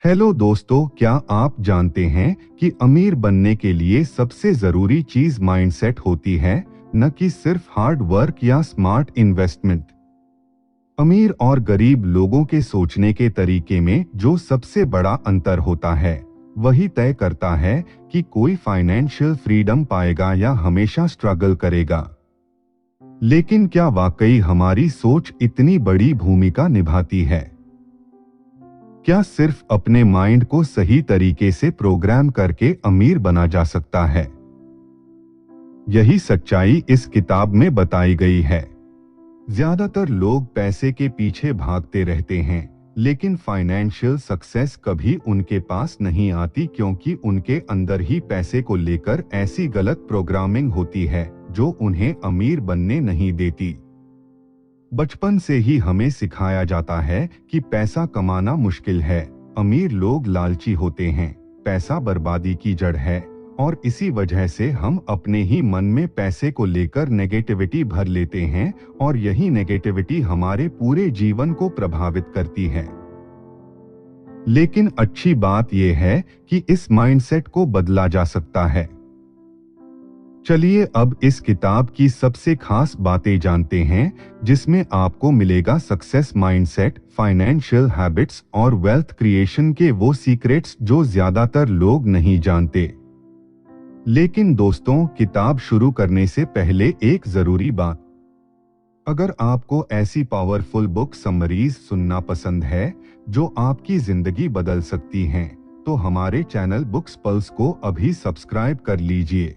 Hello दोस्तों, क्या आप जानते हैं कि अमीर बनने के लिए सबसे जरूरी चीज माइंडसेट होती है, न कि सिर्फ हार्ड वर्क या स्मार्ट इन्वेस्टमेंट। अमीर और गरीब लोगों के सोचने के तरीके में जो सबसे बड़ा अंतर होता है, वही तय करता है कि कोई फाइनेंशियल फ्रीडम पाएगा या हमेशा स्ट्रगल करेगा। लेकिन क्या वाकई हमारी सोच इतनी बड़ी भूमिका निभाती है? क्या सिर्फ अपने माइंड को सही तरीके से प्रोग्राम करके अमीर बना जा सकता है? यही सच्चाई इस किताब में बताई गई है। ज्यादातर लोग पैसे के पीछे भागते रहते हैं, लेकिन फाइनेंशियल सक्सेस कभी उनके पास नहीं आती, क्योंकि उनके अंदर ही पैसे को लेकर ऐसी गलत प्रोग्रामिंग होती है जो उन्हें अमीर बनने नहीं देती। बचपन से ही हमें सिखाया जाता है कि पैसा कमाना मुश्किल है, अमीर लोग लालची होते हैं, पैसा बर्बादी की जड़ है, और इसी वजह से हम अपने ही मन में पैसे को लेकर नेगेटिविटी भर लेते हैं, और यही नेगेटिविटी हमारे पूरे जीवन को प्रभावित करती है। लेकिन अच्छी बात यह है कि इस माइंडसेट को बदला जा सकता है। चलिए अब इस किताब की सबसे खास बातें जानते हैं, जिसमें आपको मिलेगा सक्सेस माइंडसेट, फाइनेंशियल हैबिट्स और वेल्थ क्रिएशन के वो सीक्रेट्स जो ज्यादातर लोग नहीं जानते। लेकिन दोस्तों, किताब शुरू करने से पहले एक जरूरी बात। अगर आपको ऐसी पावरफुल बुक समरीज सुनना पसंद है जो आपकी जिंदगी बदल सकती हैं, तो हमारे चैनल बुक्स पल्स को अभी सब्सक्राइब कर लीजिए।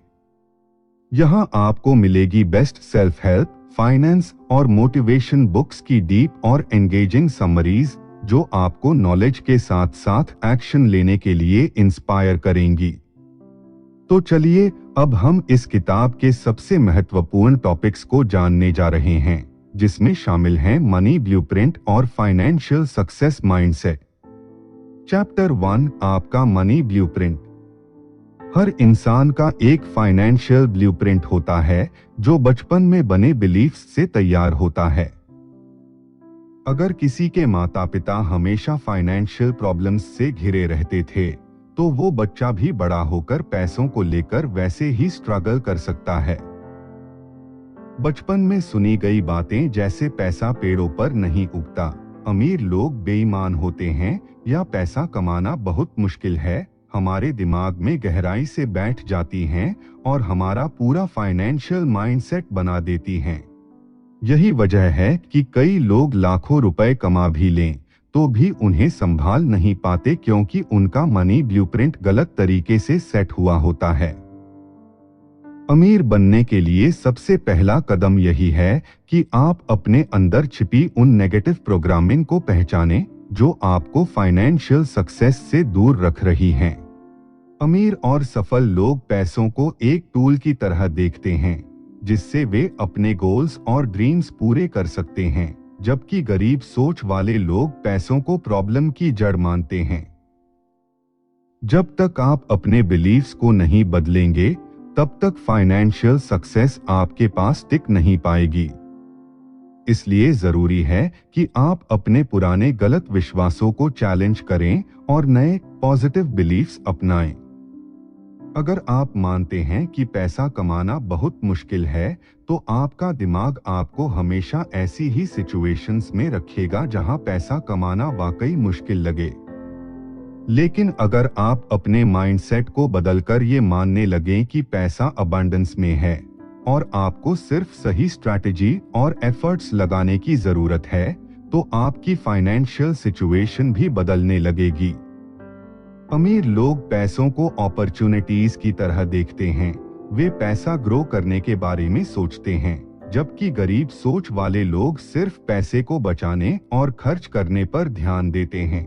यहाँ आपको मिलेगी बेस्ट सेल्फ हेल्प, फाइनेंस और मोटिवेशन बुक्स की डीप और एंगेजिंग समरीज, जो आपको नॉलेज के साथ साथ एक्शन लेने के लिए इंस्पायर करेंगी। तो चलिए अब हम इस किताब के सबसे महत्वपूर्ण टॉपिक्स को जानने जा रहे हैं, जिसमें शामिल हैं मनी ब्लूप्रिंट और फाइनेंशियल सक्सेस माइंडसेट। चैप्टर 1, आपका मनी ब्लूप्रिंट। हर इंसान का एक फाइनेंशियल ब्लूप्रिंट होता है जो बचपन में बने बिलीफ्स से तैयार होता है। अगर किसी के माता पिता हमेशा फाइनेंशियल प्रॉब्लम्स से घिरे रहते थे, तो वो बच्चा भी बड़ा होकर पैसों को लेकर वैसे ही स्ट्रगल कर सकता है। बचपन में सुनी गई बातें जैसे पैसा पेड़ों पर नहीं उगता, अमीर लोग बेईमान होते हैं, या पैसा कमाना बहुत मुश्किल है, हमारे दिमाग में गहराई से बैठ जाती हैं और हमारा पूरा फाइनेंशियल माइंडसेट बना देती हैं। यही वजह है कि कई लोग लाखों रुपए कमा भी लें तो भी उन्हें संभाल नहीं पाते, क्योंकि उनका मनी ब्लूप्रिंट गलत तरीके से सेट हुआ होता है। अमीर बनने के लिए सबसे पहला कदम यही है कि आप अपने अंदर छिपी उन नेगेटिव प्रोग्रामिंग को पहचानें जो आपको फाइनेंशियल सक्सेस से दूर रख रही हैं। अमीर और सफल लोग पैसों को एक टूल की तरह देखते हैं, जिससे वे अपने गोल्स और ड्रीम्स पूरे कर सकते हैं, जबकि गरीब सोच वाले लोग पैसों को प्रॉब्लम की जड़ मानते हैं। जब तक आप अपने बिलीफ्स को नहीं बदलेंगे, तब तक फाइनेंशियल सक्सेस आपके पास टिक नहीं पाएगी। इसलिए जरूरी है कि आप अपने पुराने गलत विश्वासों को चैलेंज करें और नए पॉजिटिव बिलीफ्स अपनाएं। अगर आप मानते हैं कि पैसा कमाना बहुत मुश्किल है, तो आपका दिमाग आपको हमेशा ऐसी ही सिचुएशंस में रखेगा जहां पैसा कमाना वाकई मुश्किल लगे। लेकिन अगर आप अपने माइंडसेट को बदलकर ये मानने लगें कि पैसा अबंडेंस में है और आपको सिर्फ सही स्ट्रैटेजी और एफर्ट्स लगाने की जरूरत है, तो आपकी फाइनेंशियल सिचुएशन भी बदलने लगेगी। अमीर लोग पैसों को अपॉर्चुनिटीज की तरह देखते हैं, वे पैसा ग्रो करने के बारे में सोचते हैं, जबकि गरीब सोच वाले लोग सिर्फ पैसे को बचाने और खर्च करने पर ध्यान देते हैं।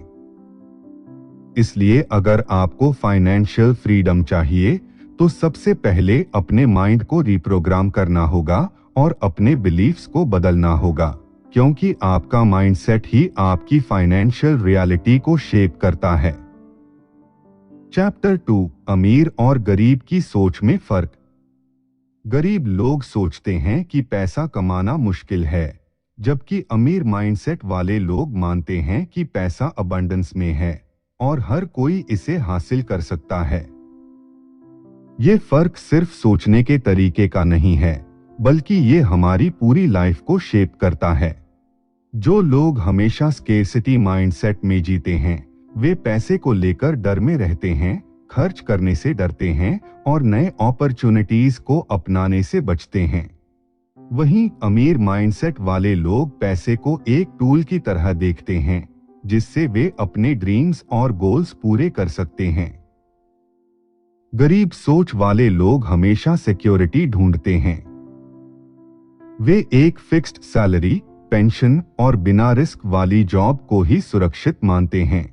इसलिए अगर आपको फाइनेंशियल फ्रीडम चाहिए, तो सबसे पहले अपने माइंड को रिप्रोग्राम करना होगा और अपने बिलीफ्स को बदलना होगा, क्योंकि आपका माइंडसेट ही आपकी फाइनेंशियल रियलिटी को शेप करता है। चैप्टर 2, अमीर और गरीब की सोच में फर्क। गरीब लोग सोचते हैं कि पैसा कमाना मुश्किल है, जबकि अमीर माइंडसेट वाले लोग मानते हैं कि पैसा अबंडेंस में है। और हर कोई इसे हासिल कर सकता है। ये फर्क सिर्फ सोचने के तरीके का नहीं है, बल्कि ये हमारी पूरी लाइफ को शेप करता है। जो लोग हमेशा स्केर्सिटी माइंडसेट में जीते हैं, वे पैसे को लेकर डर में रहते हैं, खर्च करने से डरते हैं और नए अपॉर्चुनिटीज को अपनाने से बचते हैं। वहीं अमीर माइंडसेट वाले लोग पैसे को एक टूल की तरह देखते हैं, जिससे वे अपने ड्रीम्स और गोल्स पूरे कर सकते हैं। गरीब सोच वाले लोग हमेशा सिक्योरिटी ढूंढते हैं। वे एक फिक्स्ड सैलरी, पेंशन और बिना रिस्क वाली जॉब को ही सुरक्षित मानते हैं।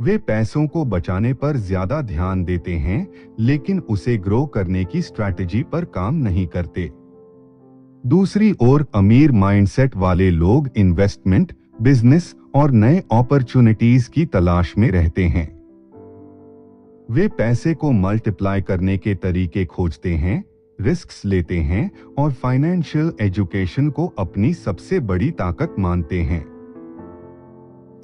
वे पैसों को बचाने पर ज्यादा ध्यान देते हैं, लेकिन उसे ग्रो करने की स्ट्रैटेजी पर काम नहीं करते। दूसरी ओर अमीर माइंडसेट वाले लोग इन्वेस्टमेंट, बिजनेस और नए अपॉर्चुनिटीज की तलाश में रहते हैं। वे पैसे को मल्टीप्लाई करने के तरीके खोजते हैं, रिस्क्स लेते हैं और फाइनेंशियल एजुकेशन को अपनी सबसे बड़ी ताकत मानते हैं।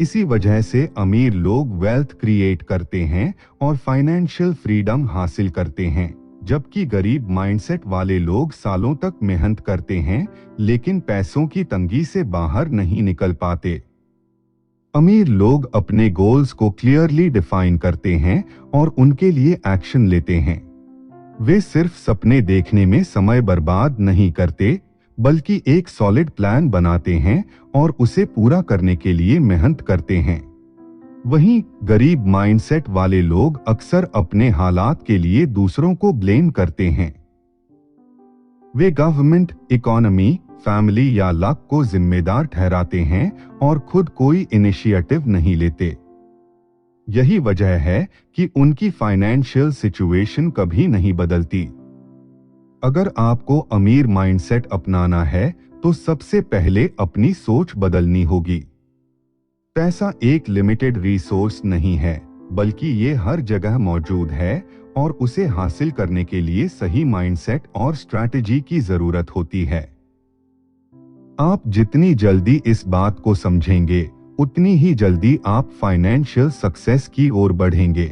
इसी वजह से अमीर लोग वेल्थ क्रिएट करते हैं और फाइनेंशियल फ्रीडम हासिल करते हैं, जबकि गरीब माइंडसेट वाले लोग सालों तक मेहनत करते हैं, लेकिन पैसों की तंगी से बाहर नहीं निकल पाते। अमीर लोग अपने गोल्स को क्लियरली डिफाइन करते हैं और उनके लिए एक्शन लेते हैं। वे सिर्फ सपने देखने में समय बर्बाद नहीं करते, बल्कि एक सॉलिड प्लान बनाते हैं और उसे पूरा करने के लिए मेहनत करते हैं। वहीं गरीब माइंडसेट वाले लोग अक्सर अपने हालात के लिए दूसरों को ब्लेम करते हैं। वे गवर्नमेंट, इकोनॉमी, फैमिली या लक को जिम्मेदार ठहराते हैं और खुद कोई इनिशिएटिव नहीं लेते। यही वजह है कि उनकी फाइनेंशियल सिचुएशन कभी नहीं बदलती। अगर आपको अमीर माइंडसेट अपनाना है, तो सबसे पहले अपनी सोच बदलनी होगी। पैसा एक लिमिटेड रिसोर्स नहीं है, बल्कि ये हर जगह मौजूद है और उसे हासिल करने के लिए सही माइंडसेट और स्ट्रैटेजी की जरूरत होती है। आप जितनी जल्दी इस बात को समझेंगे, उतनी ही जल्दी आप फाइनेंशियल सक्सेस की ओर बढ़ेंगे।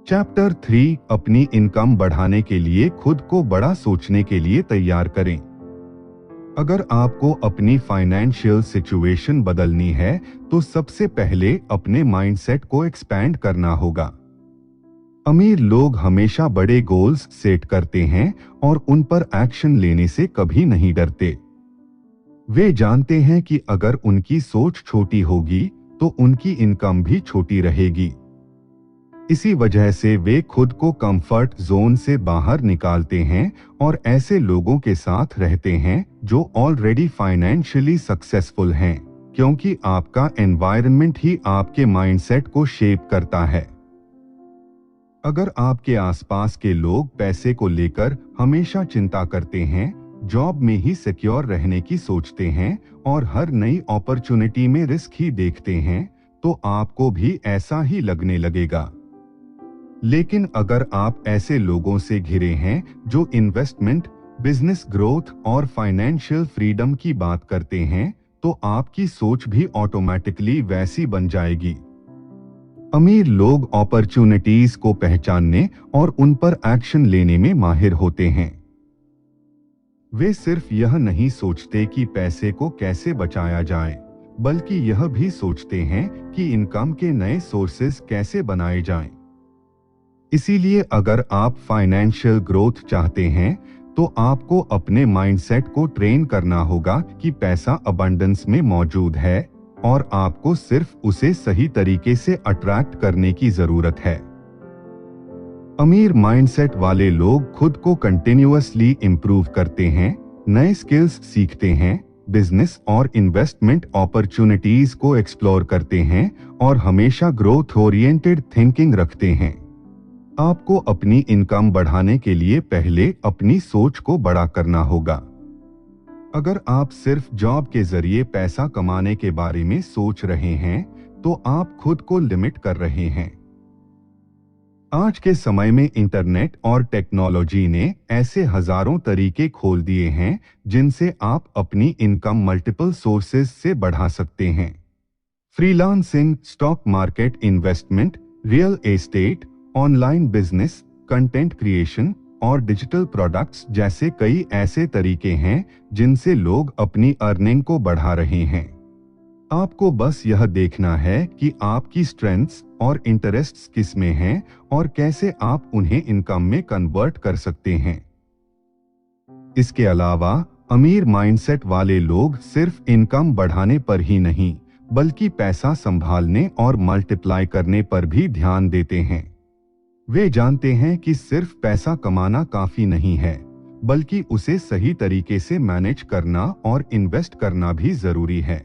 चैप्टर 3, अपनी इनकम बढ़ाने के लिए खुद को बड़ा सोचने के लिए तैयार करें। अगर आपको अपनी फाइनेंशियल सिचुएशन बदलनी है, तो सबसे पहले अपने माइंडसेट को एक्सपैंड करना होगा। अमीर लोग हमेशा बड़े गोल्स सेट करते हैं और उन पर एक्शन लेने से कभी नहीं डरते। वे जानते हैं कि अगर उनकी सोच छोटी होगी, तो उनकी इनकम भी छोटी रहेगी। इसी वजह से वे खुद को कंफर्ट जोन से बाहर निकालते हैं और ऐसे लोगों के साथ रहते हैं जो ऑलरेडी फाइनेंशियली सक्सेसफुल हैं, क्योंकि आपका एनवायरनमेंट ही आपके माइंडसेट को शेप करता है। अगर आपके आसपास के लोग पैसे को लेकर हमेशा चिंता करते हैं, जॉब में ही सिक्योर रहने की सोचते हैं और हर नई अपॉर्चुनिटी में रिस्क ही देखते हैं, तो आपको भी ऐसा ही लगने लगेगा। लेकिन अगर आप ऐसे लोगों से घिरे हैं जो इन्वेस्टमेंट, बिजनेस ग्रोथ और फाइनेंशियल फ्रीडम की बात करते हैं, तो आपकी सोच भी ऑटोमेटिकली वैसी बन जाएगी। अमीर लोग अपॉर्चुनिटीज को पहचानने और उन पर एक्शन लेने में माहिर होते हैं। वे सिर्फ यह नहीं सोचते कि पैसे को कैसे बचाया जाए, बल्कि यह भी सोचते हैं कि इनकम के नए सोर्सेस कैसे बनाए जाएं। इसीलिए अगर आप फाइनेंशियल ग्रोथ चाहते हैं, तो आपको अपने माइंडसेट को ट्रेन करना होगा कि पैसा अबंडेंस में मौजूद है और आपको सिर्फ उसे सही तरीके से अट्रैक्ट करने की जरूरत है। अमीर माइंडसेट वाले लोग खुद को कंटिन्यूअसली इंप्रूव करते हैं, नए स्किल्स सीखते हैं, बिजनेस और इन्वेस्टमेंट अपॉर्चुनिटीज को एक्सप्लोर करते हैं और हमेशा ग्रोथ ओरिएंटेड थिंकिंग रखते हैं। आपको अपनी इनकम बढ़ाने के लिए पहले अपनी सोच को बड़ा करना होगा। अगर आप सिर्फ जॉब के जरिए पैसा कमाने के बारे में सोच रहे हैं, तो आप खुद को लिमिट कर रहे हैं। आज के समय में इंटरनेट और टेक्नोलॉजी ने ऐसे हजारों तरीके खोल दिए हैं जिनसे आप अपनी इनकम मल्टीपल सोर्सेज से बढ़ा सकते हैं। Freelancing, stock market investment, real estate, online business, content creation और डिजिटल प्रोडक्ट्स जैसे कई ऐसे तरीके हैं जिनसे लोग अपनी अर्निंग को बढ़ा रहे हैं। आपको बस यह देखना है कि आपकी स्ट्रेंथ्स और इंटरेस्ट्स किस में हैं और कैसे आप उन्हें इनकम में कन्वर्ट कर सकते हैं। इसके अलावा अमीर माइंडसेट वाले लोग सिर्फ इनकम बढ़ाने पर ही नहीं, बल्कि पैसा संभालने और मल्टीप्लाई करने पर भी ध्यान देते हैं। वे जानते हैं कि सिर्फ पैसा कमाना काफी नहीं है, बल्कि उसे सही तरीके से मैनेज करना और इन्वेस्ट करना भी जरूरी है।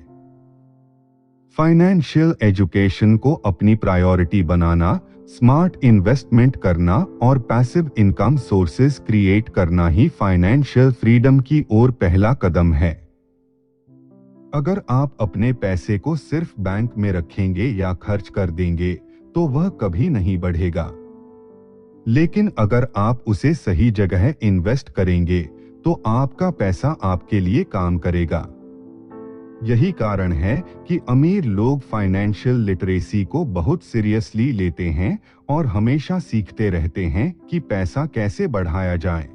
फाइनेंशियल एजुकेशन को अपनी प्रायोरिटी बनाना, स्मार्ट इन्वेस्टमेंट करना और पैसिव इनकम सोर्सेज क्रिएट करना ही फाइनेंशियल फ्रीडम की ओर पहला कदम है। अगर आप अपने पैसे को सिर्फ बैंक में रखेंगे या खर्च कर देंगे तो वह कभी नहीं बढ़ेगा। लेकिन अगर आप उसे सही जगह इन्वेस्ट करेंगे तो आपका पैसा आपके लिए काम करेगा। यही कारण है कि अमीर लोग फाइनेंशियल लिटरेसी को बहुत सीरियसली लेते हैं और हमेशा सीखते रहते हैं कि पैसा कैसे बढ़ाया जाए।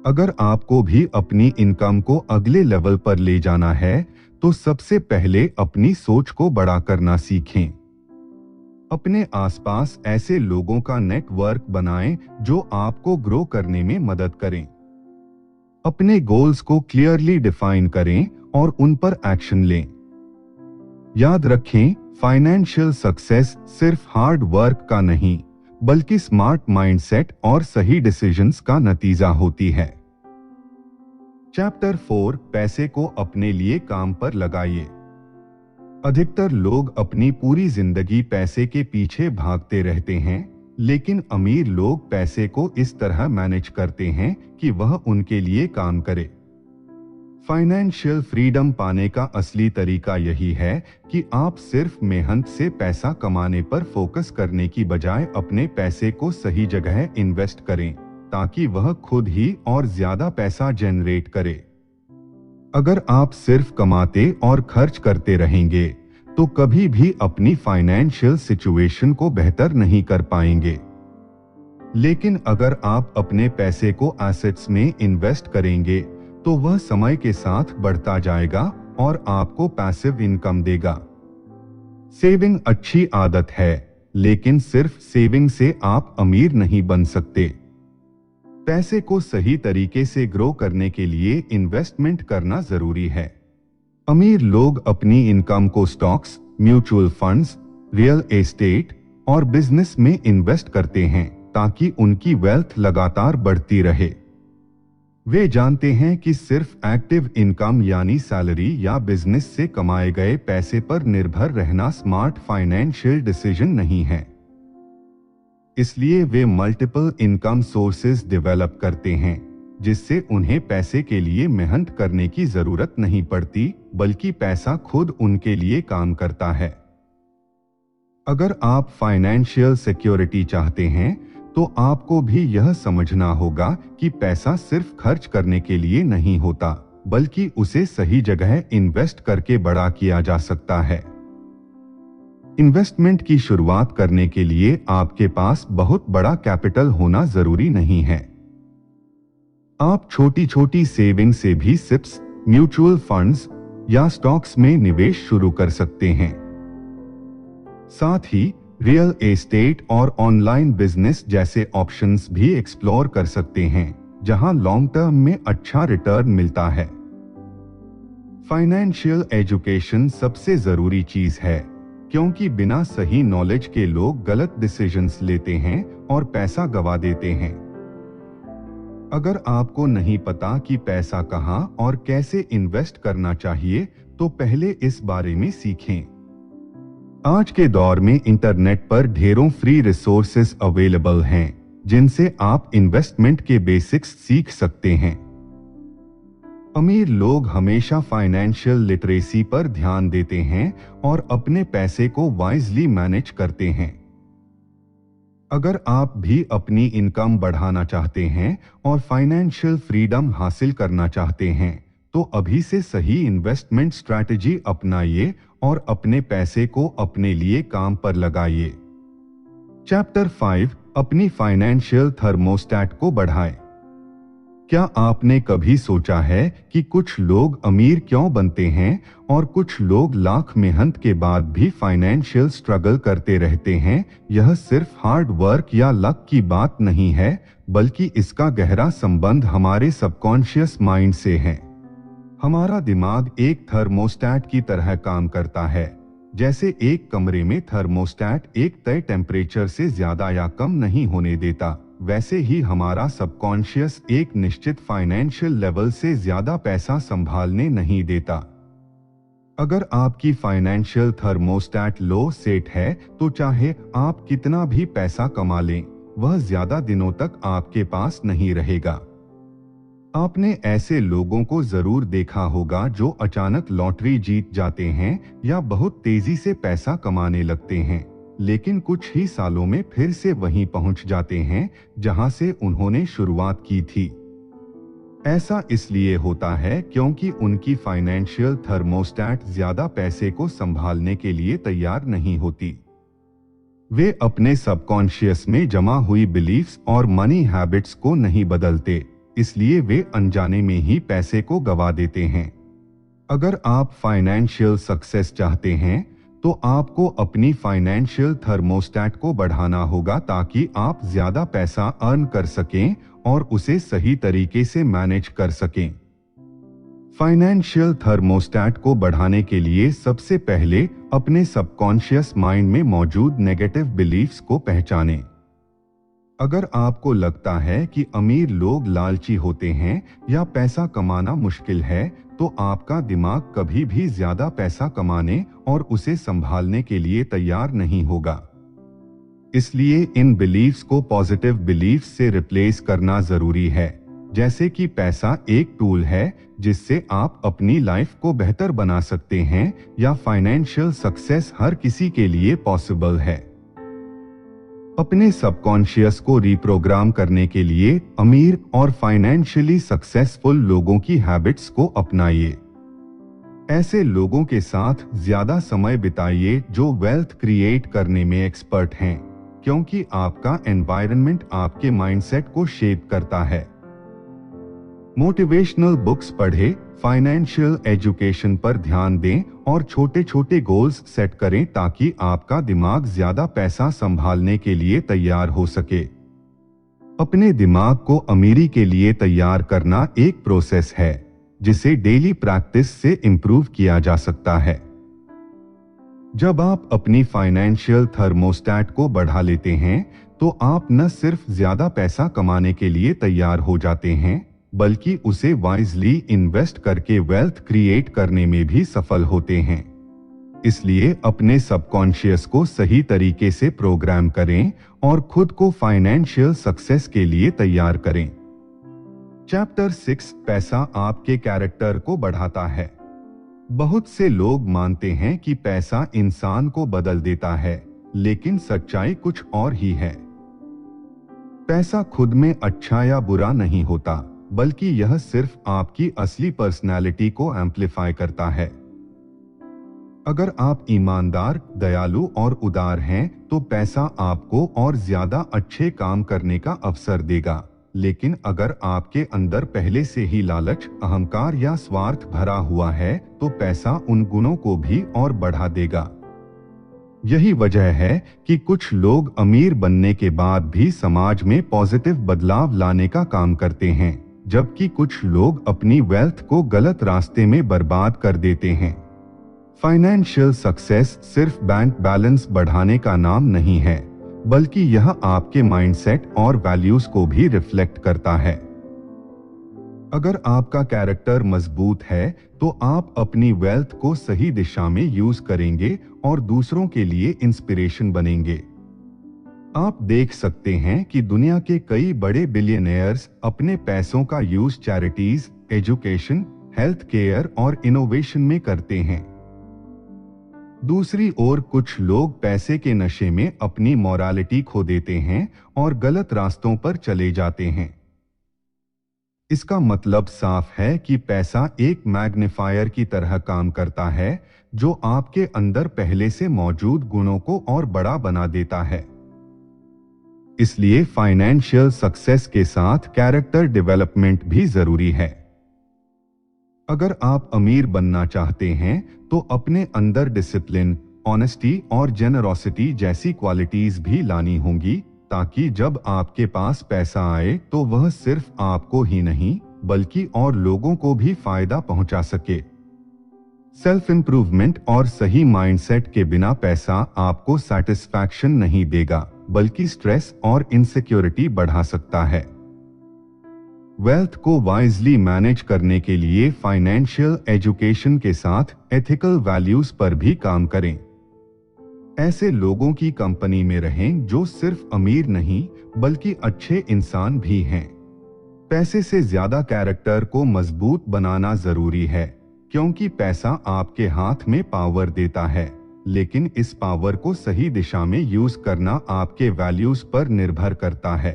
अगर आपको भी अपनी इनकम को अगले लेवल पर ले जाना है तो सबसे पहले अपनी सोच को बड़ा करना सीखें। अपने आसपास ऐसे लोगों का नेटवर्क बनाएं जो आपको ग्रो करने में मदद करें। अपने गोल्स को क्लियरली डिफाइन करें और उन पर एक्शन लें। याद रखें, फाइनेंशियल सक्सेस सिर्फ हार्ड वर्क का नहीं, बल्कि स्मार्ट माइंडसेट और सही डिसीजंस का नतीजा होती है। चैप्टर 4, पैसे को अपने लिए काम पर लगाइए। अधिकतर लोग अपनी पूरी जिंदगी पैसे के पीछे भागते रहते हैं, लेकिन अमीर लोग पैसे को इस तरह मैनेज करते हैं कि वह उनके लिए काम करे। फाइनेंशियल फ्रीडम पाने का असली तरीका यही है कि आप सिर्फ मेहनत से पैसा कमाने पर फोकस करने की बजाय अपने पैसे को सही जगह इन्वेस्ट करें, ताकि वह खुद ही और ज्यादा पैसा जनरेट करे। अगर आप सिर्फ कमाते और खर्च करते रहेंगे तो कभी भी अपनी फाइनेंशियल सिचुएशन को बेहतर नहीं कर पाएंगे। लेकिन अगर आप अपने पैसे को एसेट्स में इन्वेस्ट करेंगे तो वह समय के साथ बढ़ता जाएगा और आपको पैसिव इनकम देगा। सेविंग अच्छी आदत है, लेकिन सिर्फ सेविंग से आप अमीर नहीं बन सकते। पैसे को सही तरीके से ग्रो करने के लिए इन्वेस्टमेंट करना जरूरी है। अमीर लोग अपनी इनकम को stocks, mutual funds, real estate और बिजनेस में इन्वेस्ट करते हैं ताकि उनकी वेल्थ लगातार बढ़ती रहे। वे जानते हैं कि सिर्फ एक्टिव इनकम यानी सैलरी या बिजनेस से कमाए गए पैसे पर निर्भर रहना स्मार्ट फाइनेंशियल डिसीजन नहीं है। इसलिए वे मल्टीपल इनकम सोर्सेज डेवलप करते हैं, जिससे उन्हें पैसे के लिए मेहनत करने की जरूरत नहीं पड़ती, बल्कि पैसा खुद उनके लिए काम करता है। अगर आप फाइनेंशियल सिक्योरिटी चाहते हैं तो आपको भी यह समझना होगा कि पैसा सिर्फ खर्च करने के लिए नहीं होता, बल्कि उसे सही जगह इन्वेस्ट करके बड़ा किया जा सकता है। इन्वेस्टमेंट की शुरुआत करने के लिए आपके पास बहुत बड़ा कैपिटल होना जरूरी नहीं है। आप छोटी छोटी सेविंग से भी सिप्स, म्यूचुअल फंड्स या स्टॉक्स में निवेश शुरू कर सकते हैं। साथ ही रियल एस्टेट और ऑनलाइन बिजनेस जैसे ऑप्शंस भी एक्सप्लोर कर सकते हैं, जहां लॉन्ग टर्म में अच्छा रिटर्न मिलता है। फाइनेंशियल एजुकेशन सबसे जरूरी चीज है, क्योंकि बिना सही नॉलेज के लोग गलत डिसीजंस लेते हैं और पैसा गवा देते हैं। अगर आपको नहीं पता कि पैसा कहां और कैसे इन्वेस्ट करना चाहिए, तो पहले इस बारे में सीखें। आज के दौर में इंटरनेट पर ढेरों फ्री रिसोर्सेज अवेलेबल हैं, जिनसे आप इन्वेस्टमेंट के बेसिक्स सीख सकते हैं। अमीर लोग हमेशा फाइनेंशियल लिटरेसी पर ध्यान देते हैं और अपने पैसे को वाइजली मैनेज करते हैं। अगर आप भी अपनी इनकम बढ़ाना चाहते हैं और फाइनेंशियल फ्रीडम हासिल करना चाहते हैं, तो अभी से सही इन्वेस्टमेंट स्ट्रैटेजी अपनाइए और अपने पैसे को अपने लिए काम पर लगाइए। चैप्टर 5, अपनी फाइनेंशियल थर्मोस्टेट को बढ़ाएं। क्या आपने कभी सोचा है कि कुछ लोग अमीर क्यों बनते हैं और कुछ लोग लाख मेहनत के बाद भी फाइनेंशियल स्ट्रगल करते रहते हैं? यह सिर्फ हार्ड वर्क या लक की बात नहीं है, बल्कि इसका गहरा संबंध हमारे सबकॉन्शियस माइंड से है। हमारा दिमाग एक थर्मोस्टेट की तरह काम करता है। जैसे एक कमरे में थर्मोस्टेट एक तय टेम्परेचर से ज्यादा या कम नहीं होने देता, वैसे ही हमारा सबकॉन्शियस एक निश्चित फाइनेंशियल लेवल से ज्यादा पैसा संभालने नहीं देता। अगर आपकी फाइनेंशियल थर्मोस्टेट लो सेट है, तो चाहे आप कितना भी पैसा कमा लें, वह ज्यादा दिनों तक आपके पास नहीं रहेगा। आपने ऐसे लोगों को जरूर देखा होगा जो अचानक लॉटरी जीत जाते हैं या बहुत तेजी से पैसा कमाने लगते हैं, लेकिन कुछ ही सालों में फिर से वहीं पहुंच जाते हैं जहां से उन्होंने शुरुआत की थी। ऐसा इसलिए होता है क्योंकि उनकी फाइनेंशियल थर्मोस्टेट ज्यादा पैसे को संभालने के लिए तैयार नहीं होती। वे अपने सबकॉन्शियस में जमा हुई बिलीफ्स और मनी हैबिट्स को नहीं बदलते, इसलिए वे अनजाने में ही पैसे को गवा देते हैं। अगर आप फाइनेंशियल सक्सेस चाहते हैं, तो आपको अपनी फाइनेंशियल थर्मोस्टेट को बढ़ाना होगा ताकि आप ज्यादा पैसा अर्न कर सकें और उसे सही तरीके से मैनेज कर सकें। फाइनेंशियल थर्मोस्टेट को बढ़ाने के लिए सबसे पहले अपने सबकॉन्शियस माइंड में मौजूद नेगेटिव बिलीफ्स को पहचानें। अगर आपको लगता है कि अमीर लोग लालची होते हैं या पैसा कमाना मुश्किल है, तो आपका दिमाग कभी भी ज्यादा पैसा कमाने और उसे संभालने के लिए तैयार नहीं होगा। इसलिए इन बिलीफ्स को पॉजिटिव बिलीफ्स से रिप्लेस करना जरूरी है, जैसे कि पैसा एक टूल है जिससे आप अपनी लाइफ को बेहतर बना सकते हैं, या फाइनेंशियल सक्सेस हर किसी के लिए पॉसिबल है। अपने सबकॉन्शियस को रिप्रोग्राम करने के लिए अमीर और फाइनेंशियली सक्सेसफुल लोगों की हैबिट्स को अपनाइए। ऐसे लोगों के साथ ज्यादा समय बिताइए जो वेल्थ क्रिएट करने में एक्सपर्ट हैं, क्योंकि आपका एनवायरनमेंट आपके माइंडसेट को शेप करता है। मोटिवेशनल बुक्स पढ़ें, फाइनेंशियल एजुकेशन पर ध्यान दें और छोटे छोटे गोल्स सेट करें ताकि आपका दिमाग ज्यादा पैसा संभालने के लिए तैयार हो सके। अपने दिमाग को अमीरी के लिए तैयार करना एक प्रोसेस है जिसे डेली प्रैक्टिस से इंप्रूव किया जा सकता है। जब आप अपनी फाइनेंशियल थर्मोस्टेट को बढ़ा लेते हैं, तो आप न सिर्फ ज्यादा पैसा कमाने के लिए तैयार हो जाते हैं, बल्कि उसे वाइजली इन्वेस्ट करके वेल्थ क्रिएट करने में भी सफल होते हैं। इसलिए अपने सबकॉन्शियस को सही तरीके से प्रोग्राम करें और खुद को फाइनेंशियल सक्सेस के लिए तैयार करें। चैप्टर 6, पैसा आपके कैरेक्टर को बढ़ाता है। बहुत से लोग मानते हैं कि पैसा इंसान को बदल देता है, लेकिन सच्चाई कुछ और ही है। पैसा खुद में अच्छा या बुरा नहीं होता, बल्कि यह सिर्फ आपकी असली पर्सनैलिटी को एम्प्लीफाई करता है। अगर आप ईमानदार, दयालु और उदार हैं, तो पैसा आपको और ज्यादा अच्छे काम करने का अवसर देगा। लेकिन अगर आपके अंदर पहले से ही लालच, अहंकार या स्वार्थ भरा हुआ है, तो पैसा उन गुणों को भी और बढ़ा देगा। यही वजह है कि कुछ लोग अमीर बनने के बाद भी समाज में पॉजिटिव बदलाव लाने का काम करते हैं, जबकि कुछ लोग अपनी वेल्थ को गलत रास्ते में बर्बाद कर देते हैं। फाइनेंशियल सक्सेस सिर्फ बैंक बैलेंस बढ़ाने का नाम नहीं है, बल्कि यह आपके माइंडसेट और वैल्यूज को भी रिफ्लेक्ट करता है। अगर आपका कैरेक्टर मजबूत है, तो आप अपनी वेल्थ को सही दिशा में यूज करेंगे और दूसरों के लिए इंस्पिरेशन बनेंगे। आप देख सकते हैं कि दुनिया के कई बड़े बिलियनियर्स अपने पैसों का use charities, education, health care और इनोवेशन में करते हैं। दूसरी ओर कुछ लोग पैसे के नशे में अपनी मॉरलिटी खो देते हैं और गलत रास्तों पर चले जाते हैं। इसका मतलब साफ है कि पैसा एक मैग्नीफायर की तरह काम करता है जो आपके अंदर पहले से मौजूद गुणों को और बड़ा बना देता है। इसलिए फाइनेंशियल सक्सेस के साथ कैरेक्टर डेवलपमेंट भी जरूरी है। अगर आप अमीर बनना चाहते हैं तो अपने अंदर डिसिप्लिन, ऑनेस्टी और जेनरोसिटी जैसी क्वालिटीज भी लानी होंगी, ताकि जब आपके पास पैसा आए तो वह सिर्फ आपको ही नहीं बल्कि और लोगों को भी फायदा पहुंचा सके। सेल्फ इंप्रूवमेंट और सही माइंडसेट के बिना पैसा आपको सैटिस्फैक्शन नहीं देगा बल्कि स्ट्रेस और इनसिक्योरिटी बढ़ा सकता है। वेल्थ को वाइजली मैनेज करने के लिए फाइनेंशियल एजुकेशन के साथ एथिकल वैल्यूज पर भी काम करें। ऐसे लोगों की कंपनी में रहें जो सिर्फ अमीर नहीं बल्कि अच्छे इंसान भी हैं। पैसे से ज्यादा कैरेक्टर को मजबूत बनाना जरूरी है, क्योंकि पैसा आपके हाथ में पावर देता है, लेकिन इस पावर को सही दिशा में यूज करना आपके वैल्यूज पर निर्भर करता है।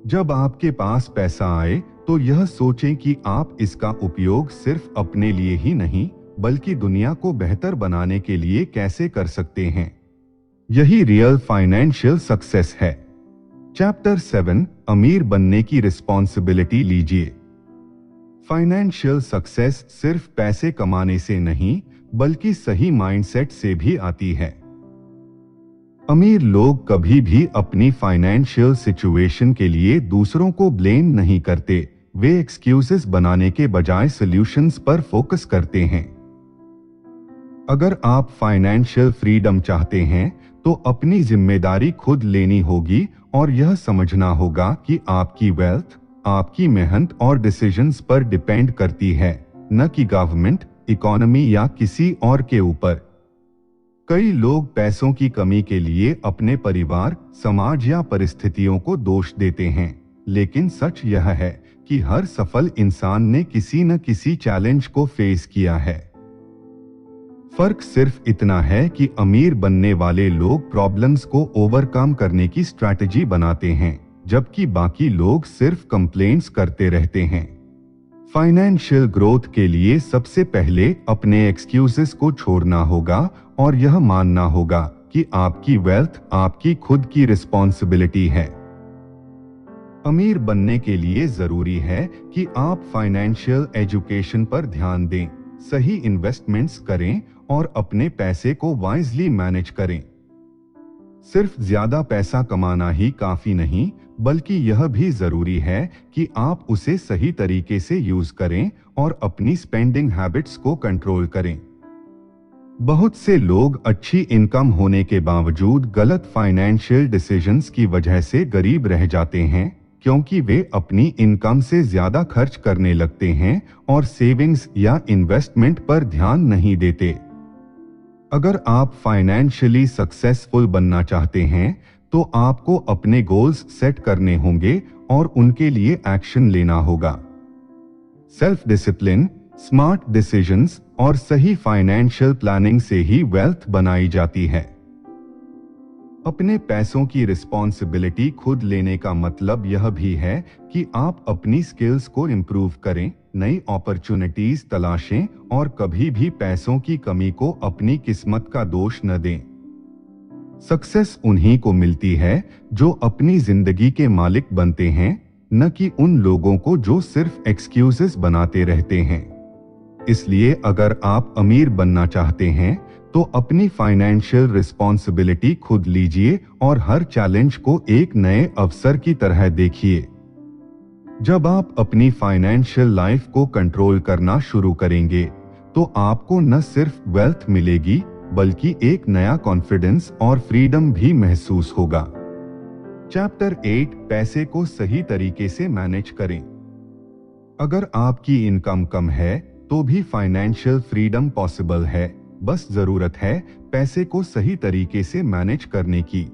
जब आपके पास पैसा आए तो यह सोचें कि आप इसका उपयोग सिर्फ अपने लिए ही नहीं बल्कि दुनिया को बेहतर बनाने के लिए कैसे कर सकते हैं। यही रियल फाइनेंशियल सक्सेस है। चैप्टर 7, अमीर बनने की रिस्पॉन्सिबिलिटी लीजिए। फाइनेंशियल सक्सेस सिर्फ पैसे कमाने से नहीं बल्कि सही माइंडसेट से भी आती है। अमीर लोग कभी भी अपनी फाइनेंशियल सिचुएशन के लिए दूसरों को ब्लेम नहीं करते, वे एक्सक्यूजेस बनाने के बजाय सॉल्यूशंस पर फोकस करते हैं। अगर आप फाइनेंशियल फ्रीडम चाहते हैं तो अपनी जिम्मेदारी खुद लेनी होगी और यह समझना होगा कि आपकी वेल्थ आपकी मेहनत और डिसीजंस पर डिपेंड करती है, न कि गवर्नमेंट, इकोनॉमी या किसी और के ऊपर। कई लोग पैसों की कमी के लिए अपने परिवार, समाज या परिस्थितियों को दोष देते हैं, लेकिन सच यह है कि हर सफल इंसान ने किसी न किसी चैलेंज को फेस किया है। फर्क सिर्फ इतना है कि अमीर बनने वाले लोग प्रॉब्लम्स को ओवरकम करने की स्ट्रैटेजी बनाते हैं, जबकि बाकी लोग सिर्फ कंप्लेंट्स करते रहते हैं। फाइनेंशियल ग्रोथ के लिए सबसे पहले अपने एक्सक्यूजेस को छोड़ना होगा और यह मानना होगा कि आपकी वेल्थ आपकी खुद की रिस्पॉन्सिबिलिटी है। अमीर बनने के लिए जरूरी है कि आप फाइनेंशियल एजुकेशन पर ध्यान दें, सही इन्वेस्टमेंट्स करें और अपने पैसे को वाइजली मैनेज करें। सिर्फ ज्यादा पैसा कमाना ही काफी नहीं, बल्कि यह भी जरूरी है कि आप उसे सही तरीके से यूज करें और अपनी स्पेंडिंग हैबिट्स को कंट्रोल करें। बहुत से लोग अच्छी इनकम होने के बावजूद गलत फाइनेंशियल डिसीजंस की वजह से गरीब रह जाते हैं, क्योंकि वे अपनी इनकम से ज्यादा खर्च करने लगते हैं और सेविंग्स या इन्वेस्टमेंट पर ध्यान नहीं देते। अगर आप फाइनेंशियली सक्सेसफुल बनना चाहते हैं तो आपको अपने गोल्स सेट करने होंगे और उनके लिए एक्शन लेना होगा। सेल्फ डिसिप्लिन, स्मार्ट डिसीजंस और सही फाइनेंशियल प्लानिंग से ही वेल्थ बनाई जाती है। अपने पैसों की रिस्पॉन्सिबिलिटी खुद लेने का मतलब यह भी है कि आप अपनी स्किल्स को इम्प्रूव करें, नई अपॉर्चुनिटीज तलाशें और कभी भी पैसों की कमी को अपनी किस्मत का दोष न दें। सक्सेस उन्हीं को मिलती है जो अपनी जिंदगी के मालिक बनते हैं, न कि उन लोगों को जो सिर्फ एक्सक्यूजेस बनाते रहते हैं। इसलिए अगर आप अमीर बनना चाहते हैं तो अपनी फाइनेंशियल रिस्पॉन्सिबिलिटी खुद लीजिए और हर चैलेंज को एक नए अवसर की तरह देखिए। जब आप अपनी फाइनेंशियल लाइफ को कंट्रोल करना शुरू करेंगे तो आपको न सिर्फ वेल्थ मिलेगी बल्कि एक नया कॉन्फिडेंस और फ्रीडम भी महसूस होगा। चैप्टर 8, पैसे को सही तरीके से मैनेज करें। अगर आपकी इनकम कम है तो भी फाइनेंशियल फ्रीडम पॉसिबल है, बस जरूरत है पैसे को सही तरीके से मैनेज करने की।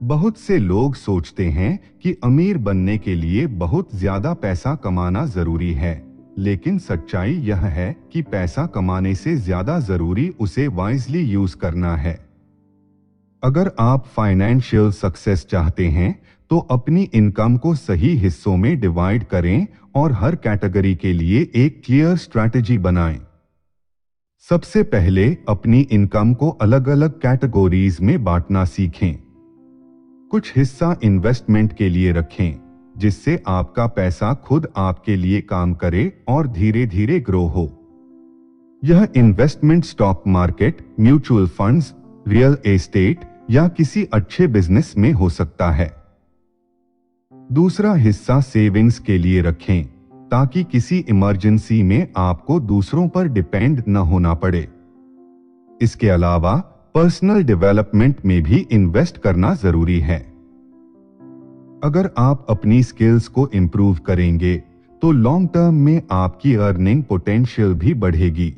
बहुत से लोग सोचते हैं कि अमीर बनने के लिए बहुत ज्यादा पैसा कमाना जरूरी है, लेकिन सच्चाई यह है कि पैसा कमाने से ज्यादा जरूरी उसे वाइजली यूज करना है। अगर आप फाइनेंशियल सक्सेस चाहते हैं तो अपनी इनकम को सही हिस्सों में डिवाइड करें और हर कैटेगरी के लिए एक क्लियर स्ट्रैटेजी बनाएं। सबसे पहले अपनी इनकम को अलग अलग कैटेगरीज में बांटना सीखें। कुछ हिस्सा इन्वेस्टमेंट के लिए रखें, जिससे आपका पैसा खुद आपके लिए काम करे और धीरे धीरे ग्रो हो। यह investment stock market, mutual funds, real estate या किसी अच्छे बिजनेस में हो सकता है। दूसरा हिस्सा सेविंग्स के लिए रखें, ताकि किसी इमरजेंसी में आपको दूसरों पर डिपेंड न होना पड़े। इसके अलावा पर्सनल डेवलपमेंट में भी इन्वेस्ट करना जरूरी है। अगर आप अपनी स्किल्स को इंप्रूव करेंगे तो लॉन्ग टर्म में आपकी अर्निंग पोटेंशियल भी बढ़ेगी।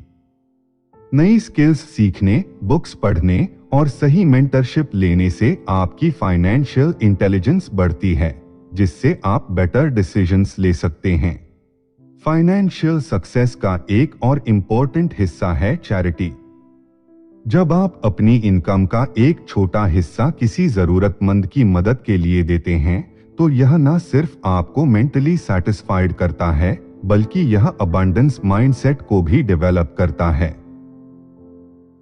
नई स्किल्स सीखने, बुक्स पढ़ने और सही मेंटरशिप लेने से आपकी फाइनेंशियल इंटेलिजेंस बढ़ती है, जिससे आप बेटर डिसीजंस ले सकते हैं। फाइनेंशियल सक्सेस का एक और इम्पोर्टेंट हिस्सा है चैरिटी। जब आप अपनी इनकम का एक छोटा हिस्सा किसी जरूरतमंद की मदद के लिए देते हैं, तो यह न सिर्फ आपको मेंटली सेटिस्फाइड करता है, बल्कि यह अबंडेंस माइंडसेट को भी डेवलप करता है।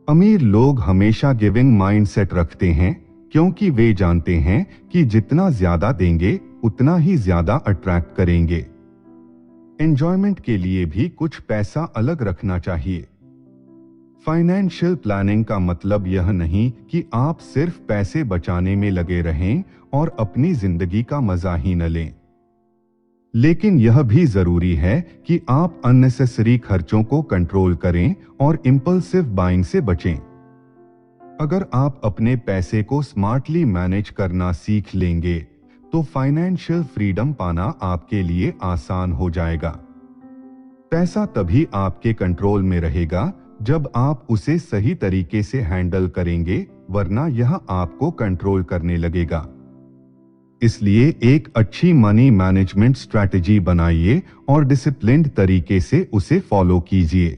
अमीर लोग हमेशा गिविंग माइंडसेट रखते हैं, क्योंकि वे जानते हैं कि जितना ज्यादा देंगे उतना ही ज्यादा अट्रैक्ट करेंगे। एंजॉयमेंट के लिए भी कुछ पैसा अलग रखना चाहिए। फाइनेंशियल प्लानिंग का मतलब यह नहीं कि आप सिर्फ पैसे बचाने में लगे रहें और अपनी जिंदगी का मजा ही न लें, लेकिन यह भी जरूरी है कि आप अननेसेसरी खर्चों को कंट्रोल करें और इंपल्सिव बाइंग से बचें। अगर आप अपने पैसे को स्मार्टली मैनेज करना सीख लेंगे तो फाइनेंशियल फ्रीडम पाना आपके लिए आसान हो जाएगा। पैसा तभी आपके कंट्रोल में रहेगा जब आप उसे सही तरीके से हैंडल करेंगे, वरना यह आपको कंट्रोल करने लगेगा। इसलिए एक अच्छी मनी मैनेजमेंट स्ट्रैटेजी बनाइए और डिसिप्लिन्ड तरीके से उसे फॉलो कीजिए।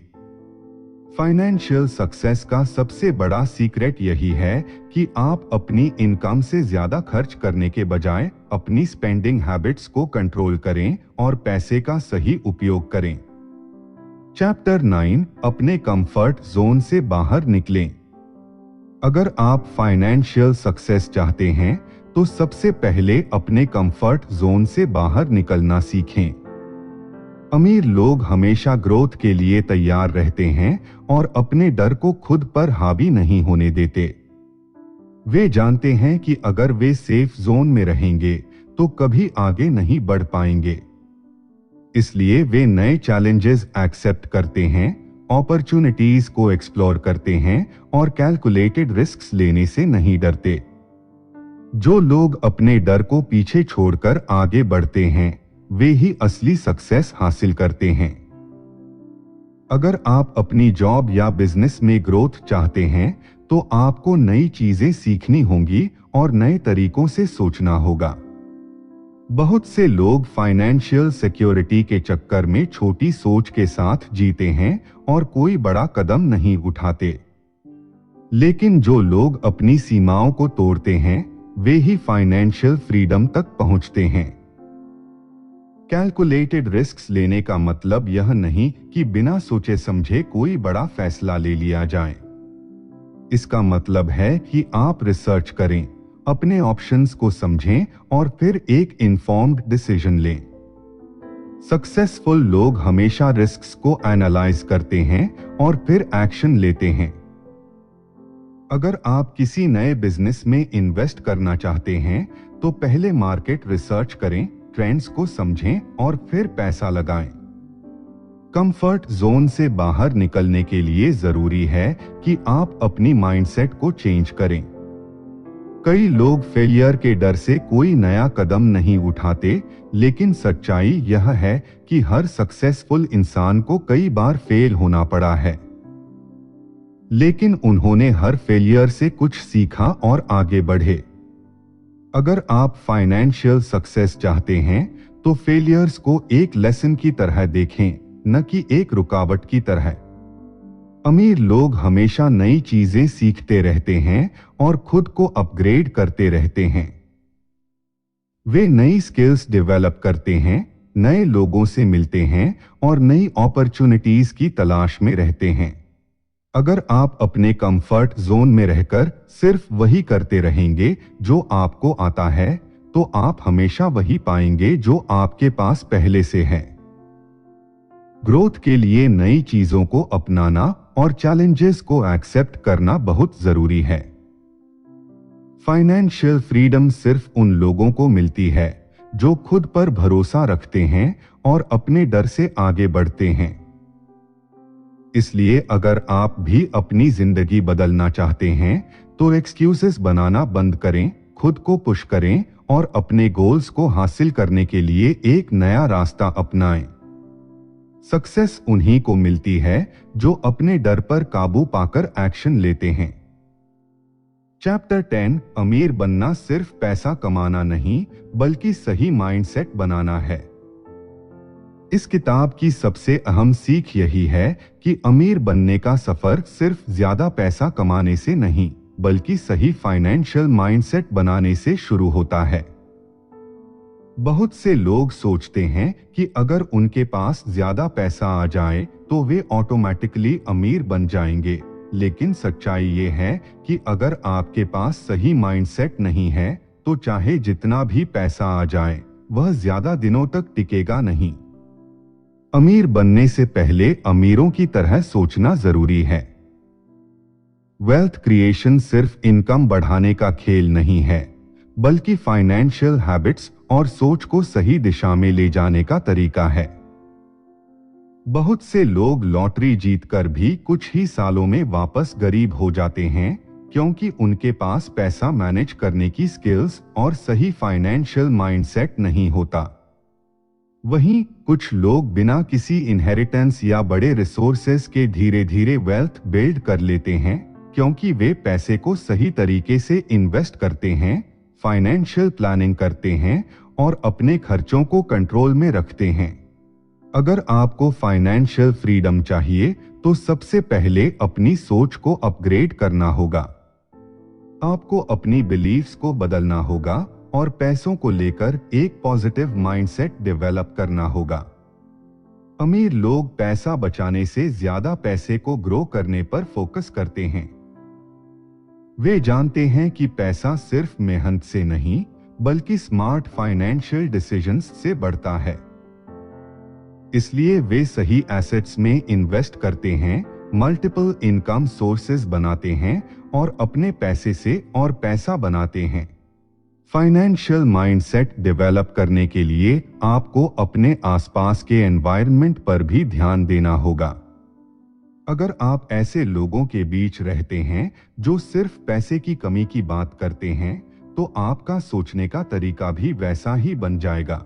फाइनेंशियल सक्सेस का सबसे बड़ा सीक्रेट यही है कि आप अपनी इनकम से ज्यादा खर्च करने के बजाय अपनी स्पेंडिंग हैबिट्स को कंट्रोल करें और पैसे का सही उपयोग करें। चैप्टर 9, अपने कंफर्ट जोन से बाहर निकलें। अगर आप फाइनेंशियल सक्सेस चाहते हैं तो सबसे पहले अपने कंफर्ट जोन से बाहर निकलना सीखें। अमीर लोग हमेशा ग्रोथ के लिए तैयार रहते हैं और अपने डर को खुद पर हावी नहीं होने देते। वे जानते हैं कि अगर वे सेफ जोन में रहेंगे तो कभी आगे नहीं बढ़ पाएंगे। इसलिए वे नए चैलेंजेस एक्सेप्ट करते हैं, अपॉर्चुनिटीज को एक्सप्लोर करते हैं और कैलकुलेटेड रिस्क्स लेने से नहीं डरते। जो लोग अपने डर को पीछे छोड़कर आगे बढ़ते हैं, वे ही असली सक्सेस हासिल करते हैं। अगर आप अपनी जॉब या बिजनेस में ग्रोथ चाहते हैं तो आपको नई चीजें सीखनी होंगी और नए तरीकों से सोचना होगा। बहुत से लोग फाइनेंशियल सिक्योरिटी के चक्कर में छोटी सोच के साथ जीते हैं और कोई बड़ा कदम नहीं उठाते। लेकिन जो लोग अपनी सीमाओं को तोड़ते हैं, वे ही फाइनेंशियल फ्रीडम तक पहुंचते हैं। कैलकुलेटेड रिस्क्स लेने का मतलब यह नहीं कि बिना सोचे समझे कोई बड़ा फैसला ले लिया जाए। इसका मतलब है कि आप रिसर्च करें, अपने ऑप्शंस को समझें और फिर एक इन्फॉर्म्ड डिसीजन लें। सक्सेसफुल लोग हमेशा रिस्क्स को एनालाइज करते हैं और फिर एक्शन लेते हैं। अगर आप किसी नए बिजनेस में इन्वेस्ट करना चाहते हैं तो पहले मार्केट रिसर्च करें, ट्रेंड्स को समझें और फिर पैसा लगाएं। कंफर्ट जोन से बाहर निकलने के लिए जरूरी है कि आप अपनी माइंडसेट को चेंज करें। कई लोग फेलियर के डर से कोई नया कदम नहीं उठाते, लेकिन सच्चाई यह है कि हर सक्सेसफुल इंसान को कई बार फेल होना पड़ा है, लेकिन उन्होंने हर फेलियर से कुछ सीखा और आगे बढ़े। अगर आप फाइनेंशियल सक्सेस चाहते हैं तो फेलियर्स को एक लेसन की तरह देखें, न कि एक रुकावट की तरह। अमीर लोग हमेशा नई चीजें सीखते रहते हैं और खुद को अपग्रेड करते रहते हैं। वे नई स्किल्स डेवलप करते हैं, नए लोगों से मिलते हैं और नई अपॉर्चुनिटीज की तलाश में रहते हैं। अगर आप अपने कंफर्ट जोन में रहकर सिर्फ वही करते रहेंगे जो आपको आता है, तो आप हमेशा वही पाएंगे जो आपके पास पहले से है। ग्रोथ के लिए नई चीजों को अपनाना और चैलेंजेस को एक्सेप्ट करना बहुत जरूरी है। फाइनेंशियल फ्रीडम सिर्फ उन लोगों को मिलती है जो खुद पर भरोसा रखते हैं और अपने डर से आगे बढ़ते हैं। इसलिए अगर आप भी अपनी जिंदगी बदलना चाहते हैं, तो एक्सक्यूजेस बनाना बंद करें, खुद को पुश करें और अपने गोल्स को हासिल करने के लिए एक नया रास्ता अपनाएं। सक्सेस उन्हीं को मिलती है जो अपने डर पर काबू पाकर एक्शन लेते हैं। चैप्टर 10, अमीर बनना सिर्फ पैसा कमाना नहीं, बल्कि सही माइंडसेट बनाना है। इस किताब की सबसे अहम सीख यही है कि अमीर बनने का सफर सिर्फ ज्यादा पैसा कमाने से नहीं, बल्कि सही फाइनेंशियल माइंडसेट बनाने से शुरू होता है। बहुत से लोग सोचते हैं कि अगर उनके पास ज्यादा पैसा आ जाए तो वे ऑटोमेटिकली अमीर बन जाएंगे, लेकिन सच्चाई ये है कि अगर आपके पास सही माइंडसेट नहीं है, तो चाहे जितना भी पैसा आ जाए, वह ज्यादा दिनों तक टिकेगा नहीं। अमीर बनने से पहले अमीरों की तरह सोचना जरूरी है। वेल्थ क्रिएशन सिर्फ इनकम बढ़ाने का खेल नहीं है, बल्कि फाइनेंशियल हैबिट्स और सोच को सही दिशा में ले जाने का तरीका है। बहुत से लोग लॉटरी जीतकर भी कुछ ही सालों में वापस गरीब हो जाते हैं, क्योंकि उनके पास पैसा मैनेज करने की स्किल्स और सही फाइनेंशियल माइंडसेट नहीं होता। वहीं कुछ लोग बिना किसी इनहेरिटेंस या बड़े रिसोर्सेस के धीरे धीरे वेल्थ बिल्ड कर लेते हैं, क्योंकि वे पैसे को सही तरीके से इन्वेस्ट करते हैं, फाइनेंशियल प्लानिंग करते हैं और अपने खर्चों को कंट्रोल में रखते हैं। अगर आपको फाइनेंशियल फ्रीडम चाहिए, तो सबसे पहले अपनी सोच को अपग्रेड करना होगा। आपको अपनी बिलीफ्स को बदलना होगा और पैसों को लेकर एक पॉजिटिव माइंडसेट डेवलप करना होगा। अमीर लोग पैसा बचाने से ज्यादा पैसे को ग्रो करने पर फोकस करते हैं। वे जानते हैं कि पैसा सिर्फ मेहनत से नहीं, बल्कि स्मार्ट फाइनेंशियल डिसीजंस से बढ़ता है। इसलिए वे सही एसेट्स में इन्वेस्ट करते हैं, मल्टीपल इनकम सोर्सेज बनाते हैं और अपने पैसे से और पैसा बनाते हैं। फाइनेंशियल माइंडसेट डेवलप करने के लिए आपको अपने आसपास के एनवायरनमेंट पर भी ध्यान देना होगा। अगर आप ऐसे लोगों के बीच रहते हैं जो सिर्फ पैसे की कमी की बात करते हैं, तो आपका सोचने का तरीका भी वैसा ही बन जाएगा।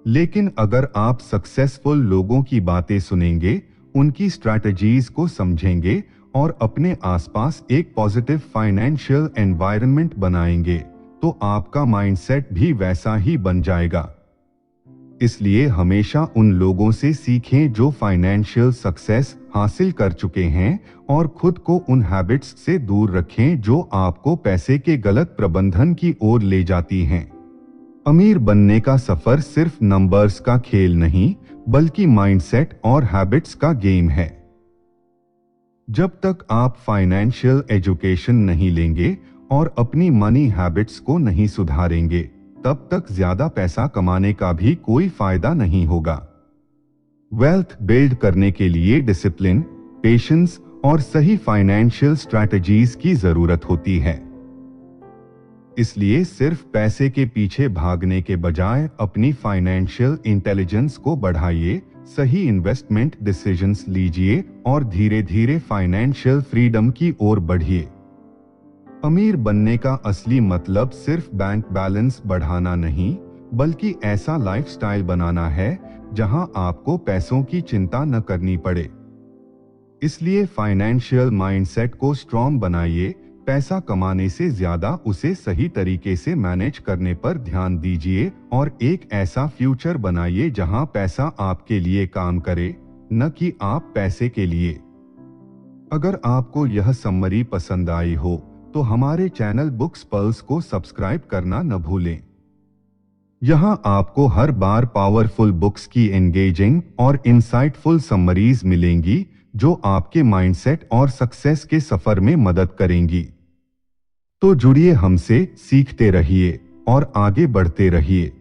लेकिन अगर आप सक्सेसफुल लोगों की बातें सुनेंगे, उनकी स्ट्रैटेजीज को समझेंगे और अपने आसपास एक पॉजिटिव फाइनेंशियल एनवायरनमेंट बनाएंगे, तो आपका माइंडसेट भी वैसा ही बन जाएगा। इसलिए हमेशा उन लोगों से सीखें जो फाइनेंशियल सक्सेस हासिल कर चुके हैं और खुद को उन हैबिट्स से दूर रखें जो आपको पैसे के गलत प्रबंधन की ओर ले जाती हैं। अमीर बनने का सफर सिर्फ नंबर्स का खेल नहीं, बल्कि माइंडसेट और हैबिट्स का गेम है। जब तक आप फाइनेंशियल एजुकेशन नहीं लेंगे और अपनी मनी हैबिट्स को नहीं सुधारेंगे, तब तक ज्यादा पैसा कमाने का भी कोई फायदा नहीं होगा। वेल्थ बिल्ड करने के लिए डिसिप्लिन, पेशेंस और सही फाइनेंशियल स्ट्रैटेजीज की जरूरत होती है। इसलिए सिर्फ पैसे के पीछे भागने के बजाय अपनी फाइनेंशियल इंटेलिजेंस को बढ़ाइए, सही इन्वेस्टमेंट डिसीजंस लीजिए और धीरे धीरे फाइनेंशियल फ्रीडम की ओर बढ़िए। अमीर बनने का असली मतलब सिर्फ बैंक बैलेंस बढ़ाना नहीं, बल्कि ऐसा लाइफस्टाइल बनाना है जहां आपको पैसों की चिंता न करनी पड़े। इसलिए फाइनेंशियल माइंडसेट को स्ट्रॉन्ग बनाइए, पैसा कमाने से ज्यादा उसे सही तरीके से मैनेज करने पर ध्यान दीजिए और एक ऐसा फ्यूचर बनाइए जहां पैसा आपके लिए काम करे, न कि आप पैसे के लिए। अगर आपको यह समरी पसंद आई हो, तो हमारे चैनल बुक्स पल्स को सब्सक्राइब करना न भूलें। यहाँ आपको हर बार पावरफुल बुक्स की एंगेजिंग और इंसाइटफुल समरीज मिलेंगी जो आपके माइंडसेट और सक्सेस के सफर में मदद करेंगी। तो जुड़िए हमसे, सीखते रहिए और आगे बढ़ते रहिए।